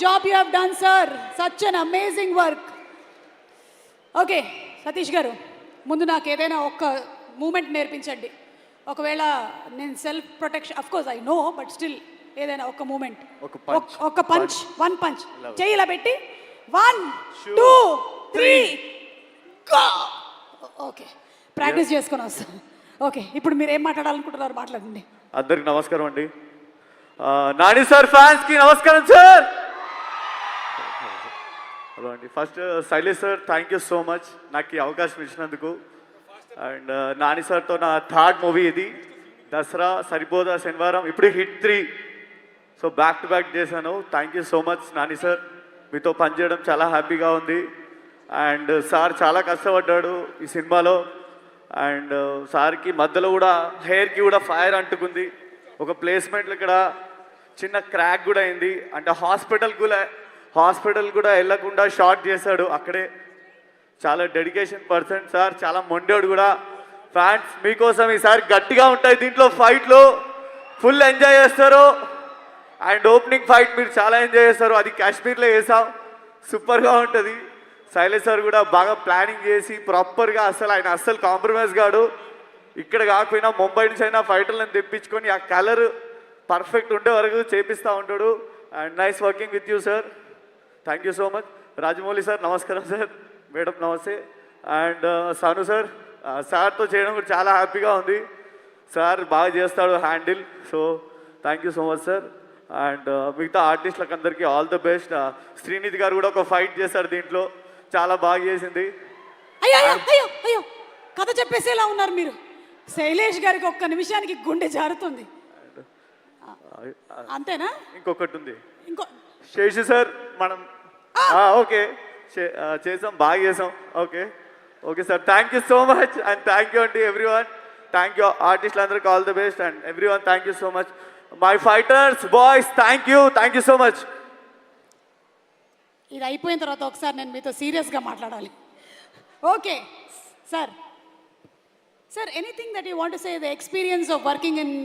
job you have done, sir. Such an amazing work. Okay Satish గారు, ముందు నాకు ఏదైనా ఒక్క మూమెంట్ నేర్పించండి. ఒకవేళ నేను self protection, of course I know, but still ఏదైనా ఒక్క మూమెంట్, ఒక పంచ్, వన్ పంచ్ చెయ్యి ఇలా పెట్టి 1 2 3 గో. ఓకే, ప్రాక్టీస్ చేసుకొని వస్తాను. ఓకే, ఇప్పుడు మీరు ఏం మాట్లాడాలనుకుంటున్నారు మాట్లాడండి. అందరికి నమస్కారం అండి. నాని సార్ ఫ్యాన్స్ కి నమస్కారం సార్. హలో అండి. First Shailesh sir, thank you so much నాకు ఈ అవకాశం ఇచ్చినందుకు. అండ్ నాని సార్తో నా థర్డ్ మూవీ ఇది. దసరా, సరిపోదా, శనివారం, ఇప్పుడు hit 3. So back to back చేశాను. Thank you so much Nani sir, మీతో పనిచేయడం చాలా హ్యాపీగా ఉంది. అండ్ సార్ చాలా కష్టపడ్డాడు ఈ సినిమాలో. అండ్ సార్కి మధ్యలో కూడా హెయిర్కి కూడా ఫైర్ అంటుకుంది. ఒక ప్లేస్మెంట్లో ఇక్కడ చిన్న క్రాక్ కూడా అయింది. అంటే హాస్పిటల్ కూడా వెళ్ళకుండా షార్ట్ చేశాడు అక్కడే. చాలా డెడికేషన్ పర్సన్ సార్, చాలా మొండోడు కూడా. ఫ్యాన్స్ మీకోసం ఈసారి గట్టిగా ఉంటాయి. దీంట్లో ఫైట్లు ఫుల్ ఎంజాయ్ చేస్తారు. అండ్ ఓపెనింగ్ ఫైట్ మీరు చాలా ఎంజాయ్ చేస్తారు. అది కాశ్మీర్లో వేసాం, సూపర్గా ఉంటుంది. శైలేష్ సార్ కూడా బాగా ప్లానింగ్ చేసి ప్రాపర్గా, ఆయన అస్సలు కాంప్రమైజ్ కాడు. ఇక్కడ కాకపోయినా ముంబై నుంచి అయినా ఫైటర్లను తెప్పించుకొని ఆ కలర్ పర్ఫెక్ట్ ఉండే వరకు చేపిస్తూ ఉంటాడు. And nice working with you sir, thank you so much. Rajamouli sir నమస్కారం సార్, మేడం నమస్తే. అండ్ సాను సార్, సార్తో చేయడం కూడా చాలా హ్యాపీగా ఉంది. సార్ బాగా చేస్తాడు handle. So thank you so much sir. And మిగతా ఆర్టిస్టులకు అందరికీ ఆల్ ద బెస్ట్. శ్రీనిధి గారు కూడా ఒక ఫైట్ చేశారు దీంట్లో, చాలా బాగా చేసింది. అయ్యో అయ్యో అయ్యో, కథ చెప్పేసేలా ఉన్నారు మీరు. శైలేష్ గారికి ఒక్క నిమిషానికి గుండె జారుతుంది. అంతేనా? ఇంకొకటి ఉంది. ఇంకో శేషు సార్, మనం ఓకే చేసాం, బాగా చేసాం. Okay okay sir, thank you so much. And thank you అండి ఎవ్రీవన్. థ్యాంక్ యూ ఆర్టిస్టులు అందరికీ all the best. And everyone thank you so much. My fighters boys, thank you so much. ఇది అయిపోయిన తర్వాత ఒకసారి నేను మీతో సీరియస్గా మాట్లాడాలి. Okay sir, anything that you want to say, the experience of working in